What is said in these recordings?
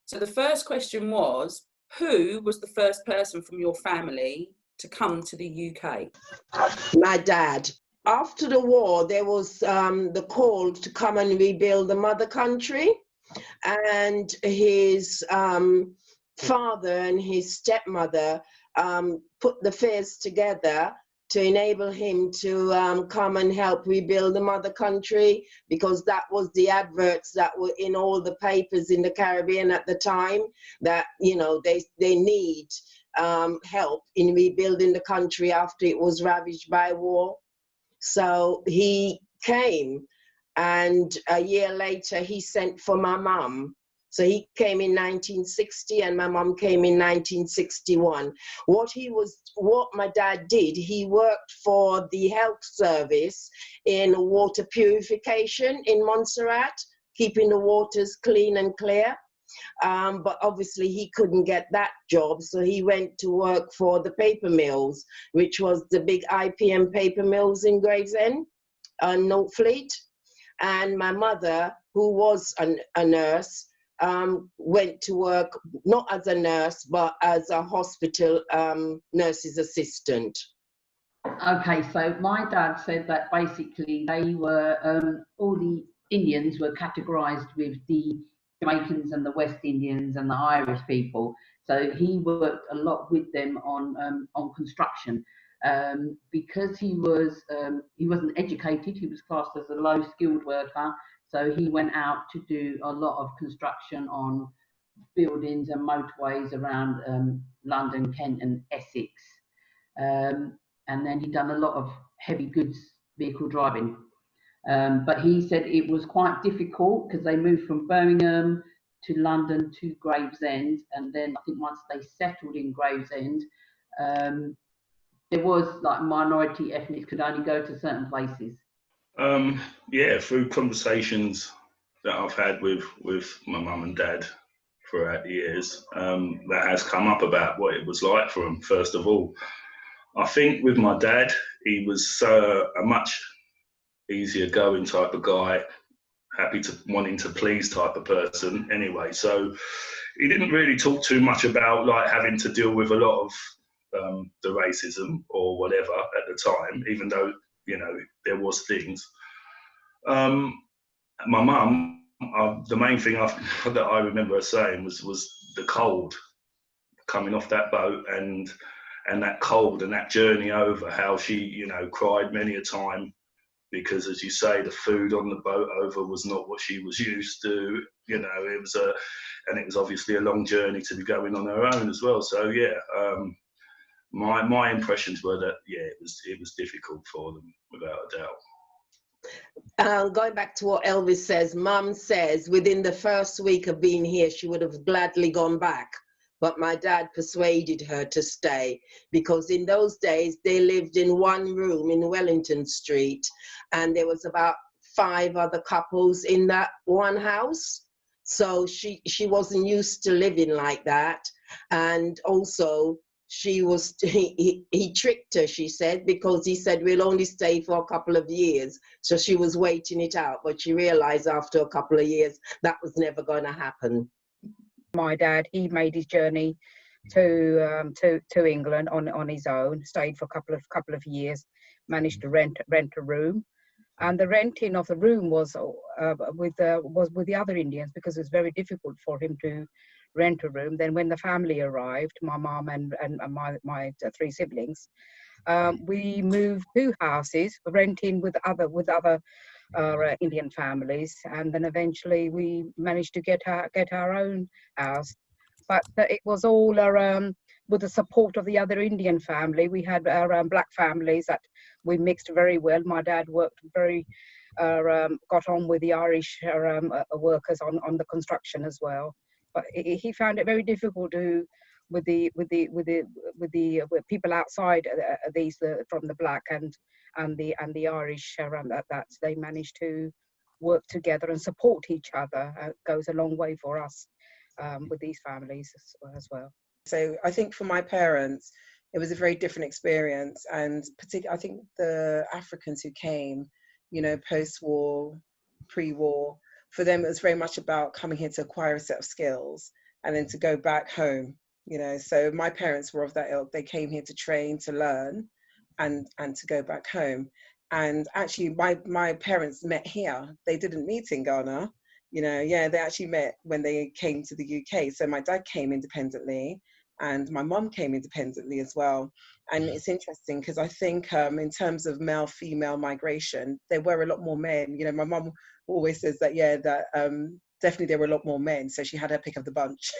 So the first question was, who was the first person from your family to come to the UK? My dad. After the war, there was the call to come and rebuild the mother country, and his father and his stepmother put the affairs together to enable him to come and help rebuild the mother country, because that was the adverts that were in all the papers in the Caribbean at the time, that, you know, they need help in rebuilding the country after it was ravaged by war. So he came, and a year later he sent for my mum. So he came in 1960 and my mum came in 1961. What my dad did, he worked for the health service in water purification in Montserrat, keeping the waters clean and clear. But obviously he couldn't get that job, so he went to work for the paper mills, which was the big IPM paper mills in Gravesend and Northfleet. And my mother, who was a nurse, went to work not as a nurse but as a hospital nurse's assistant. Okay, so my dad said that basically they were all the Indians were categorized with the Jamaicans and the West Indians and the Irish people, so he worked a lot with them on construction. Because he wasn't educated, he was classed as a low skilled worker. So he went out to do a lot of construction on buildings and motorways around London, Kent and Essex. And then he'd done a lot of heavy goods vehicle driving. But he said it was quite difficult because they moved from Birmingham to London to Gravesend. And then I think once they settled in Gravesend, there was like minority ethnics could only go to certain places. Yeah, through conversations that I've had with my mum and dad throughout the years, that has come up about what it was like for them. First of all, I think with my dad, he was a much easier going type of guy, wanting to please type of person anyway. So he didn't really talk too much about like having to deal with a lot of the racism or whatever at the time, even though, you know, there was things. My mum, the main thing that I remember her saying was the cold, coming off that boat and that cold and that journey over, how she, you know, cried many a time because, as you say, the food on the boat over was not what she was used to. You know, it was obviously a long journey to be going on her own as well. So yeah, my impressions were that it was difficult for them without a doubt. Going back to what Elvis says, Mum says within the first week of being here, she would have gladly gone back. But my dad persuaded her to stay because in those days they lived in one room in Wellington Street and there was about 5 other couples in that one house. So she wasn't used to living like that. And also he tricked her, she said, because he said we'll only stay for a couple of years. So she was waiting it out, but she realized after a couple of years that was never going to happen. My dad, he made his journey to England on his own, stayed for a couple of years, managed to rent a room, and the renting of the room was with the other Indians because it was very difficult for him to rent a room. Then when the family arrived, my mom and my 3 siblings, we moved 2 houses, renting with other Indian families, and then eventually we managed to get our own house. But it was all with the support of the other Indian family. We had our black families that we mixed very well. My dad worked got on with the Irish workers on the construction as well. But he found it very difficult with the people outside these from the black and the Irish that they managed to work together and support each other. Goes a long way for us with these families as well. So I think for my parents, it was a very different experience, and particularly I think the Africans who came, you know, post-war, pre-war, for them it was very much about coming here to acquire a set of skills and then to go back home, you know. So my parents were of that ilk. They came here to train, to learn, and to go back home. And actually my parents met here. They didn't meet in Ghana, you know. Yeah, they actually met when they came to the UK. So my dad came independently and my mum came independently as well. And it's interesting because I think in terms of male-female migration, there were a lot more men. You know, my mum always says that, yeah, that definitely there were a lot more men. So she had her pick of the bunch.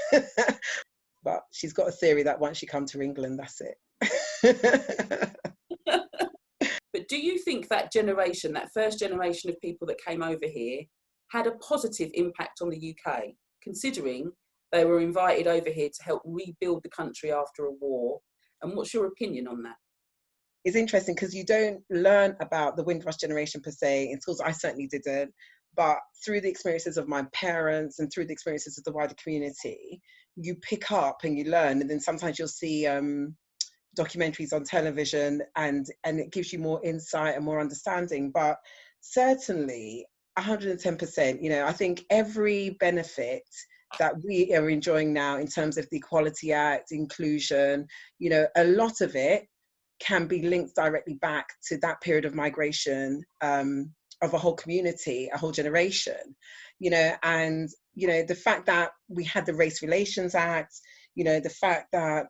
But she's got a theory that once she come to England, that's it. But do you think that generation, that first generation of people that came over here, had a positive impact on the UK, considering they were invited over here to help rebuild the country after a war? And what's your opinion on that? It's interesting because you don't learn about the Windrush generation per se in schools. I certainly didn't. But through the experiences of my parents and through the experiences of the wider community, you pick up and you learn. And then sometimes you'll see documentaries on television and it gives you more insight and more understanding. But certainly 110%, you know, I think every benefit that we are enjoying now in terms of the Equality Act, inclusion, you know, a lot of it can be linked directly back to that period of migration of a whole community, a whole generation, you know. And, you know, the fact that we had the Race Relations Act, you know, the fact that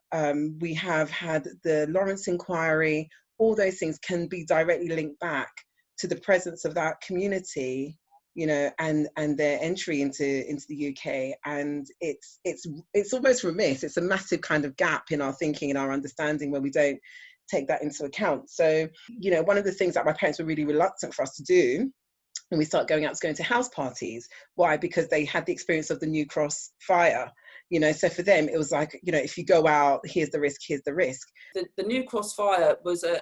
we have had the Lawrence Inquiry, all those things can be directly linked back to the presence of that community, you know, and their entry into the UK. And it's almost remiss. It's a massive kind of gap in our thinking and our understanding when we don't take that into account. So, you know, one of the things that my parents were really reluctant for us to do when we started going to house parties. Why? Because they had the experience of the New Cross fire, you know. So for them, it was like, you know, if you go out, here's the risk, here's the risk. The New Cross fire was a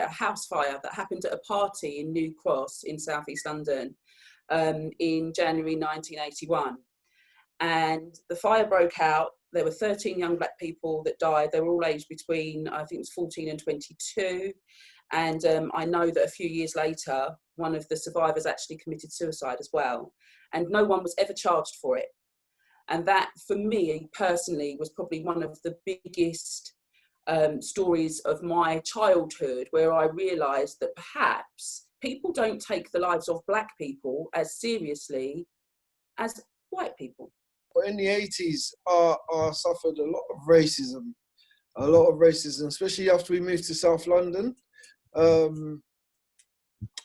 house fire that happened at a party in New Cross in South East London in January 1981. And the fire broke out. There were 13 young black people that died. They were all aged between, I think it was 14 and 22. And I know that a few years later, one of the survivors actually committed suicide as well. And no one was ever charged for it. And that, for me personally, was probably one of the biggest stories of my childhood, where I realised that perhaps people don't take the lives of black people as seriously as white people. In the 80s, I suffered a lot of racism, especially after we moved to South London. I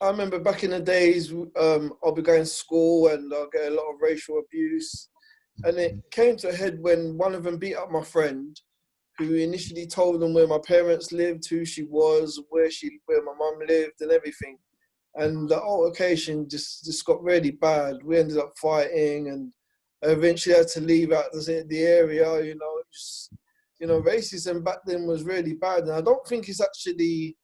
remember back in the days, I'll be going to school and I'll get a lot of racial abuse. And it came to a head when one of them beat up my friend, who initially told them where my parents lived, who she was, where my mum lived and everything. And the altercation just got really bad. We ended up fighting and I eventually had to leave out the area, you know. Just, you know, racism back then was really bad. And I don't think it's actually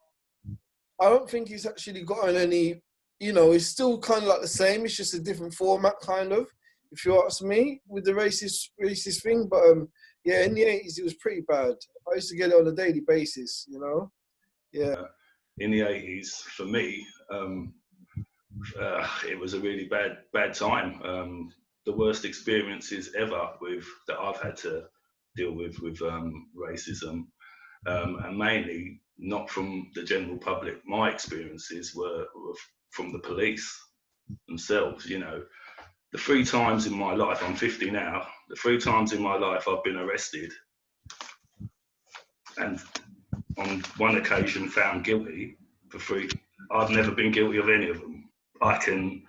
gotten any, you know, it's still kind of like the same. It's just a different format, kind of, if you ask me, with the racist thing. But yeah, in the 80s, it was pretty bad. I used to get it on a daily basis, you know. Yeah. In the 80s, for me, it was a really bad time. The worst experiences ever that I've had to deal with racism, and mainly not from the general public. My experiences were from the police themselves. You know, the 3 times in my life, I'm 50 now, the 3 times in my life I've been arrested and on one occasion found guilty for 3. I've never been guilty of any of them. I can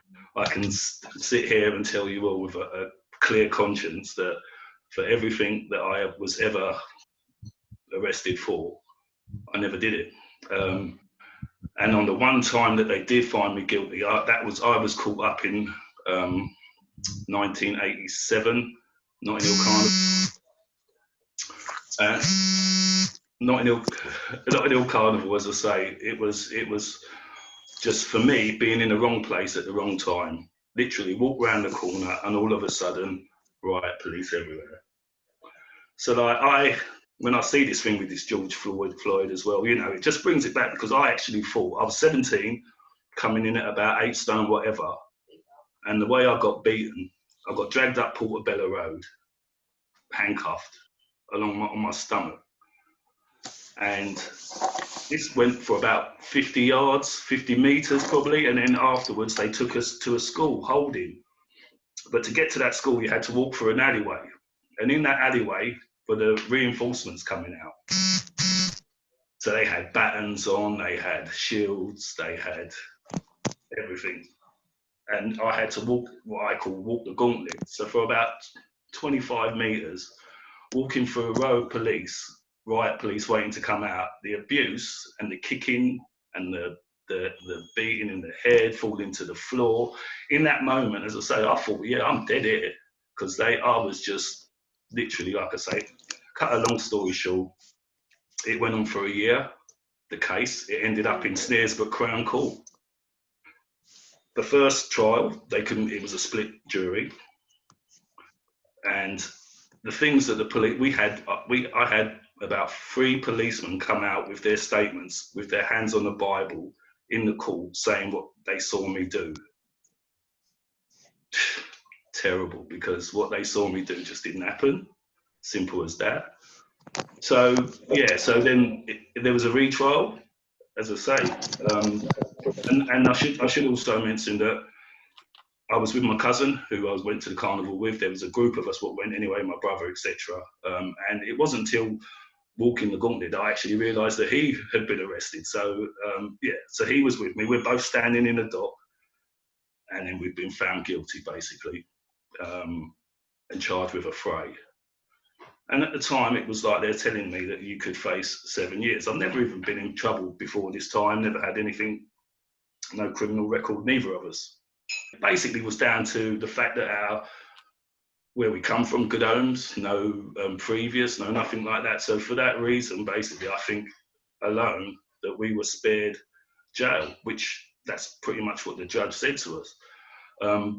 sit here and tell you all with a clear conscience that for everything that I was ever arrested for, I never did it. And on the one time that they did find me guilty, I was caught up in 1987, Notting Hill Carnival. Notting Hill Carnival, as I say, it was just for me being in the wrong place at the wrong time. Literally walk round the corner and all of a sudden, riot police everywhere. So when I see this thing with this George Floyd as well, you know, it just brings it back, because I actually thought I was 17, coming in at about 8 stone, whatever. And the way I got beaten, I got dragged up Portobello Road. handcuffed on my stomach. And this went for about 50 yards, 50 meters probably, and then afterwards they took us to a school holding. But to get to that school, you had to walk through an alleyway. And in that alleyway were the reinforcements coming out. So they had batons on, they had shields, they had everything. And I had to walk what I call walk the gauntlet. So for about 25 meters, walking through a row of police, riot police waiting to come out, the abuse and the kicking and the beating in the head, falling to the floor. In that moment, as I say, I thought, yeah, I'm dead here. Because I was just literally, like I say, cut a long story short, it went on for a year, the case. It ended up in Snaresbrook Crown Court. The first trial, it was a split jury. And the things that the police, I had about 3 policemen come out with their statements, with their hands on the Bible in the court, saying what they saw me do. Terrible, because what they saw me do just didn't happen. Simple as that. So, yeah, so then there was a retrial, as I say. And I should also mention that I was with my cousin, who I went to the carnival with. There was a group of us what went anyway, my brother, etc. And it wasn't until walking the gauntlet that I actually realised that he had been arrested. So yeah, so he was with me. We're both standing in the dock, and then we've been found guilty, basically, and charged with a fray. And at the time, it was like they're telling me that you could face 7 years. I've never even been in trouble before this time. Never had anything, no criminal record, neither of us. It basically was down to the fact that where we come from, good homes, no previous, no nothing like that. So for that reason, basically, I think alone that we were spared jail, which that's pretty much what the judge said to us.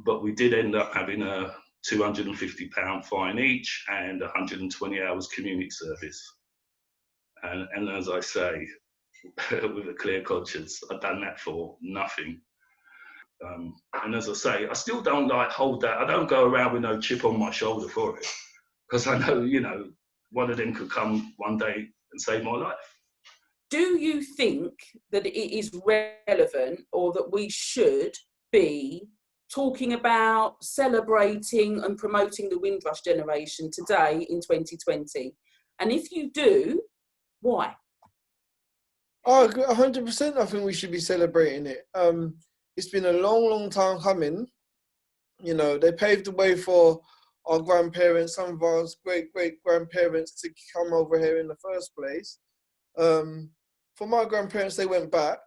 But we did end up having a £250 fine each and 120 hours community service. And as I say, with a clear conscience, I've done that for nothing. And as I say, I still don't hold that. I don't go around with no chip on my shoulder for it, because I know, one of them could come one day and save my life. Do you think that it is relevant, or that we should be talking about celebrating and promoting the Windrush generation today in 2020? And if you do, why? Oh, 100%. I think we should be celebrating it. It's been a long, long time coming. They paved the way for our grandparents, some of our great-great-grandparents to come over here in the first place. For my grandparents, they went back,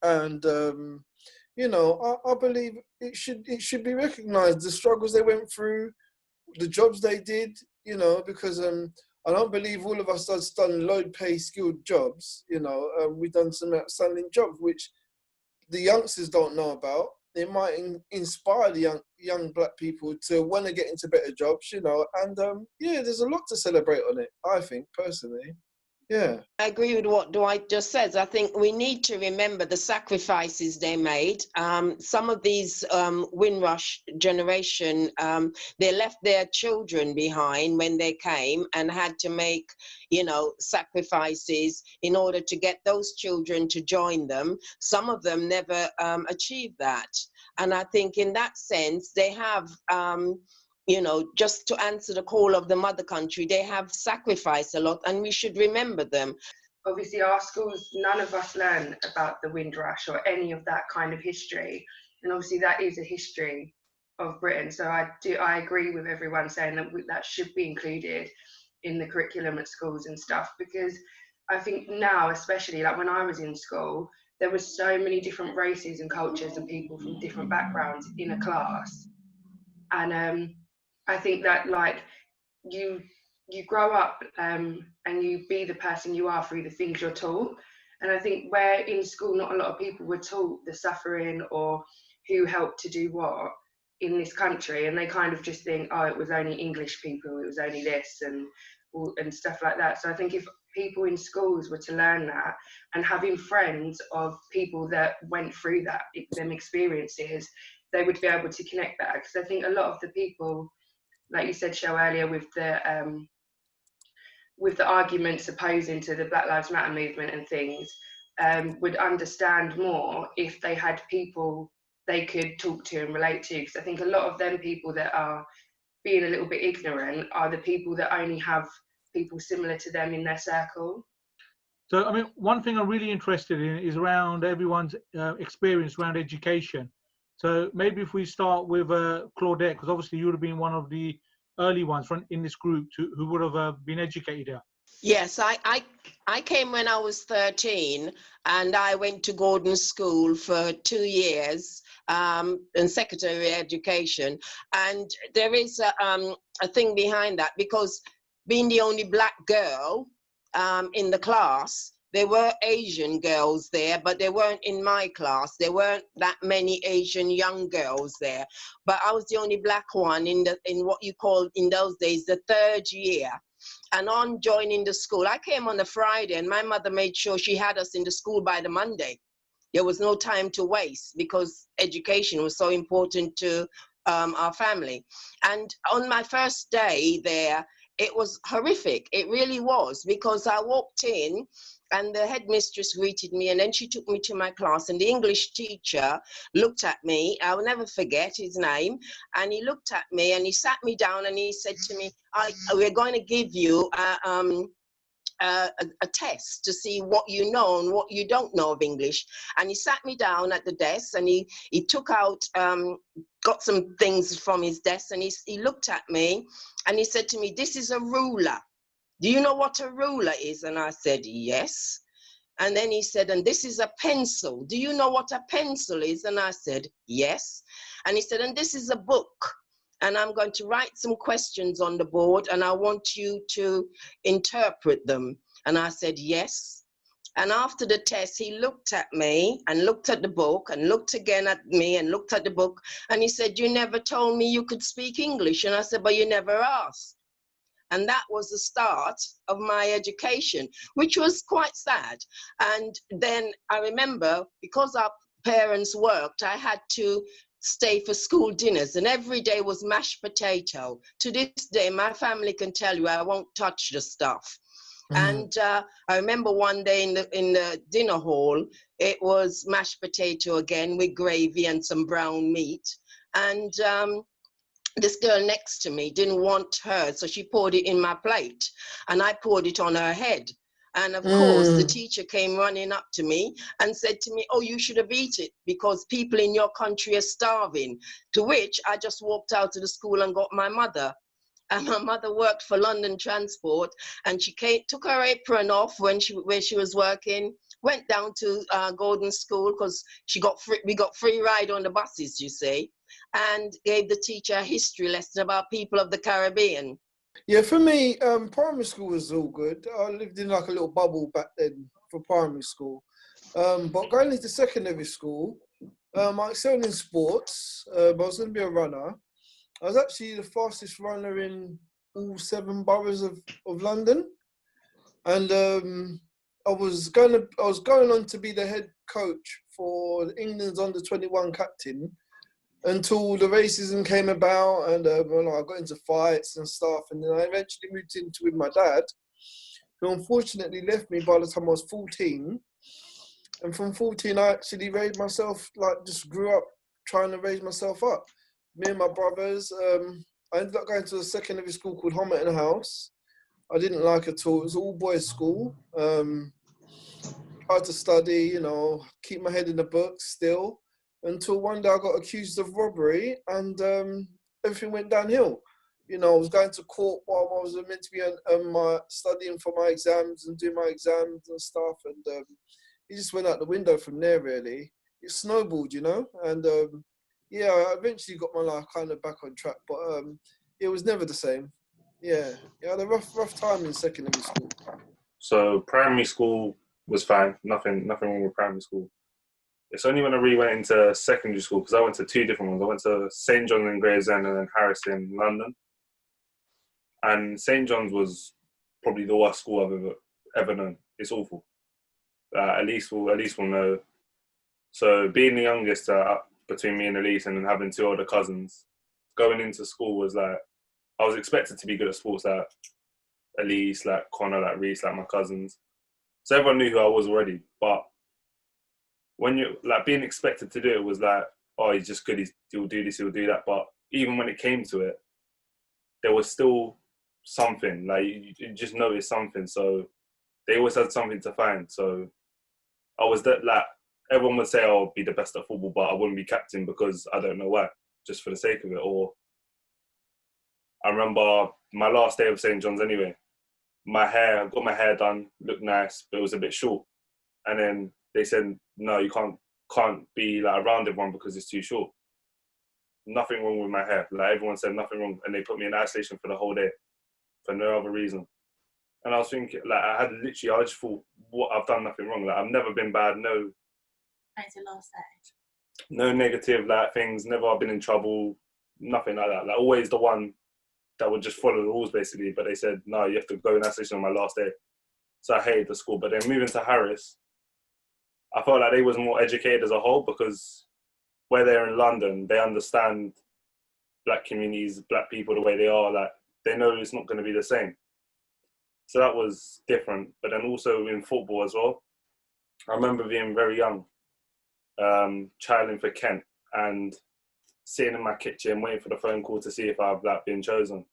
and I believe it should be recognised, the struggles they went through, the jobs they did, because I don't believe all of us have done low-pay skilled jobs. We've done some outstanding jobs which the youngsters don't know about. It might inspire the young black people to want to get into better jobs, and yeah, there's a lot to celebrate on it, I think, personally. Yeah. I agree with what Dwight just says. I think we need to remember the sacrifices they made. Some of these Windrush generation, they left their children behind when they came and had to make, sacrifices in order to get those children to join them. Some of them never achieved that. And I think in that sense, they have just to answer the call of the mother country, they have sacrificed a lot, and we should remember them. Obviously, our schools, none of us learn about the Windrush or any of that kind of history. And obviously that is a history of Britain. So I agree with everyone saying that that should be included in the curriculum at schools and stuff, because I think now, especially like when I was in school, there were so many different races and cultures and people from different backgrounds in a class. And I think that you grow up and you be the person you are through the things you're taught. And I think where in school not a lot of people were taught the suffering or who helped to do what in this country, and they kind of just think, oh, it was only English people, it was only this and stuff like that. So I think if people in schools were to learn that, and having friends of people that went through them experiences, they would be able to connect that. Because I think a lot of the people like you said, Shell, earlier, with the arguments opposing to the Black Lives Matter movement and things, would understand more if they had people they could talk to and relate to. Because I think a lot of them people that are being a little bit ignorant are the people that only have people similar to them in their circle. So, I mean, one thing I'm really interested in is around everyone's experience around education. So maybe if we start with Claudette, because obviously you would have been one of the early ones in this group who would have been educated here. Yes, I came when I was 13, and I went to Gordon School for 2 years in secondary education. And there is a thing behind that, because being the only black girl in the class, there were Asian girls there, but they weren't in my class. There weren't that many Asian young girls there. But I was the only black one in what you called in those days the third year. And on joining the school, I came on a Friday, and my mother made sure she had us in the school by the Monday. There was no time to waste, because education was so important to our family. And on my first day there, it was horrific. It really was, because I walked in and the headmistress greeted me, and then she took me to my class, and the English teacher looked at me. I will never forget his name. And he looked at me and he sat me down and he said to me, we're going to give you a test to see what you know and what you don't know of English. And he sat me down at the desk, and he took out, got some things from his desk, and he looked at me and he said to me, "This is a ruler. Do you know what a ruler is?" And I said, "Yes." And then he said, "And this is a pencil. Do you know what a pencil is?" And I said, "Yes." And he said, "And this is a book. And I'm going to write some questions on the board, and I want you to interpret them." And I said, "Yes." And after the test, he looked at me and looked at the book and looked again at me and looked at the book. And he said, "You never told me you could speak English." And I said, "But you never asked." And that was the start of my education, which was quite sad. And then I remember, because our parents worked, I had to stay for school dinners, and every day was mashed potato. To this day, my family can tell you I won't touch the stuff. And I remember one day in the dinner hall, it was mashed potato again with gravy and some brown meat. And this girl next to me didn't want hers, so she poured it in my plate, and I poured it on her head. And of course, the teacher came running up to me and said to me, "Oh, you should have eaten it, because people in your country are starving." To which I just walked out of the school and got my mother. And my mother worked for London Transport, and she took her apron off where she was working, went down to Gordon School, because we got free ride on the buses, you see, and gave the teacher a history lesson about people of the Caribbean. Yeah, for me, primary school was all good. I lived in like a little bubble back then for primary school. But going into secondary school, I excelled in sports. I was going to be a runner. I was actually the fastest runner in all 7 boroughs of London. And I was going on to be the head coach for England's under-21 captain, until the racism came about, and I got into fights and stuff, and then I eventually moved into with my dad, who unfortunately left me by the time I was 14. And from 14, I actually raised myself, just grew up trying to raise myself up. Me and my brothers, I ended up going to a secondary school called Homerton House. I didn't like it at all. It was an all-boys school. Tried to study, keep my head in the books still, until one day I got accused of robbery, and everything went downhill. I was going to court while I was meant to be studying for my exams and doing my exams and stuff, and it just went out the window from there, really. It snowballed, and yeah, I eventually got my life kind of back on track, but it was never the same. Yeah, I had a rough time in secondary school. So primary school was fine, nothing wrong with primary school. It's only when I really went into secondary school, because I went to 2 different ones. I went to St. John's in Gravesend and then Harris in London. And St. John's was probably the worst school I've ever known. It's awful. Elliese will know. So being the youngest between me and Elliese, and then having 2 older cousins, going into school was like, I was expected to be good at sports, like Elliese, like Connor, like Reese, like my cousins. So everyone knew who I was already. But when you're like being expected to do it was like, oh, he's just good, he'll do this, he'll do that. But even when it came to it, there was still something, like you just noticed something. So they always had something to find. So I was that, like, everyone would say I'll be the best at football, but I wouldn't be captain because I don't know why, just for the sake of it. Or I remember my last day of St. John's anyway, I got my hair done, looked nice, but it was a bit short. And then they said, no, you can't be like around everyone because it's too short. Nothing wrong with my hair. Like everyone said nothing wrong. And they put me in isolation for the whole day for no other reason. And I was thinking, like, I just thought, what, I've done nothing wrong. Like, I've never been bad, no negative, like, things, never been in trouble, nothing like that. Like, always the one that would just follow the rules, basically. But they said, no, you have to go in isolation on my last day. So I hated the school. But then moving to Harris, I felt like they was more educated as a whole because where they're in London, they understand black communities, black people the way they are. Like, they know it's not going to be the same. So that was different. But then also in football as well, I remember being very young, trialing for Kent and sitting in my kitchen waiting for the phone call to see if I've like been chosen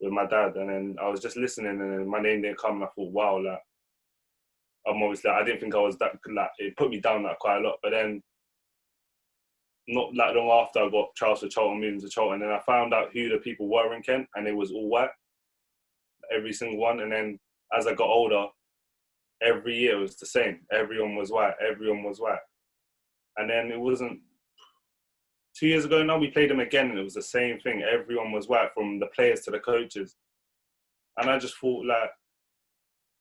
with my dad. And then I was just listening and then my name didn't come and I thought, wow, like, I'm obviously, I didn't think I was that, like, it put me down like quite a lot. But then not that long after I got trials for Charlton, moving to Charlton, and I found out who the people were in Kent and it was all white, every single one. And then as I got older, every year it was the same. Everyone was white. And then it wasn't 2 years ago now, we played them again and it was the same thing. Everyone was white, from the players to the coaches. And I just thought, like,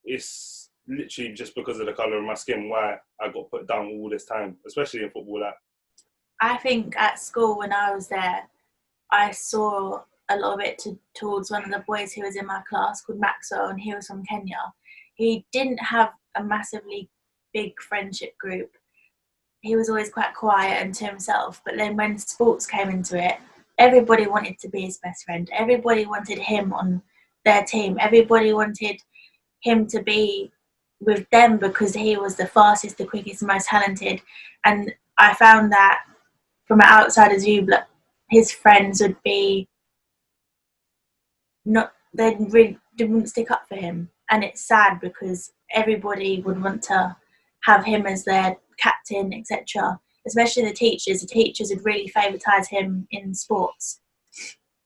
it's literally just because of the colour of my skin why I got put down all this time, especially in football. Like, I think at school when I was there, I saw a lot of it towards one of the boys who was in my class called Maxwell, and he was from Kenya. He didn't have a massively big friendship group. He was always quite quiet and to himself. But then when sports came into it, everybody wanted to be his best friend. Everybody wanted him on their team. Everybody wanted him to be with them because he was the fastest, the quickest, the most talented. And I found that from an outsider's view, his friends would be they really didn't stick up for him. And it's sad because everybody would want to have him as their captain, etc. Especially the teachers. The teachers would really favouritize him in sports.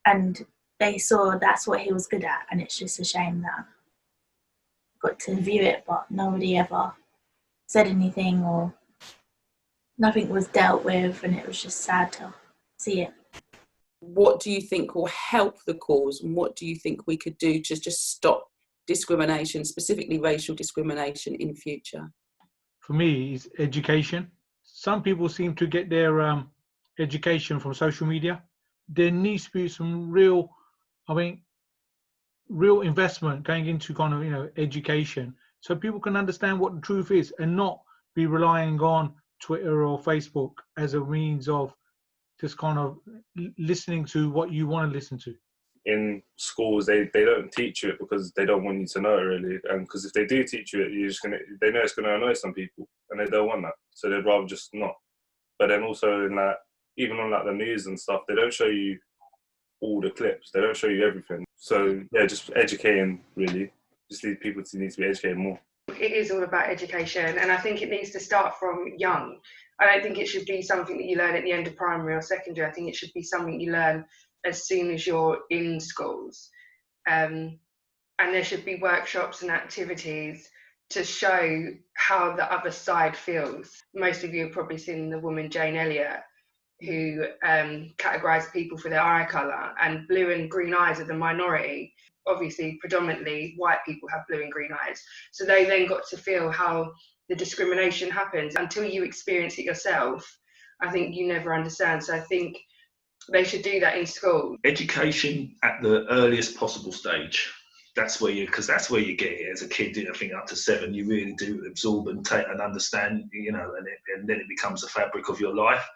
And they saw that's what he was good at. And it's just a shame that I got to view it, but nobody ever said anything or nothing was dealt with, and it was just sad to see it. What do you think will help the cause, and what do you think we could do to just stop discrimination, specifically racial discrimination, in future? For me, it's education. Some people seem to get their education from social media. There needs to be some real investment going into kind of, education, so people can understand what the truth is and not be relying on Twitter or Facebook as a means of just kind of listening to what you want to listen to. in schools, they don't teach you it because they don't want you to know it, really. And because if they do teach you it, they know it's gonna annoy some people, and they don't want that, so they'd rather just not. But then also in even on the news and stuff, they don't show you all the clips. They don't show you everything. So yeah, just educating, really. Just need people to be educated more. It is all about education, and I think it needs to start from young. I don't think it should be something that you learn at the end of primary or secondary. I think it should be something you learn as soon as you're in schools. And there should be workshops and activities to show how the other side feels. Most of you have probably seen the woman Jane Elliott, who categorised people for their eye colour, and blue and green eyes are the minority. Obviously, predominantly white people have blue and green eyes. So they then got to feel how the discrimination happens. Until you experience it yourself, I think you never understand. So I think they should do that in school. Education at the earliest possible stage. That's where you get it as a kid. I think up to 7, you really do absorb and take and understand, and then it becomes the fabric of your life.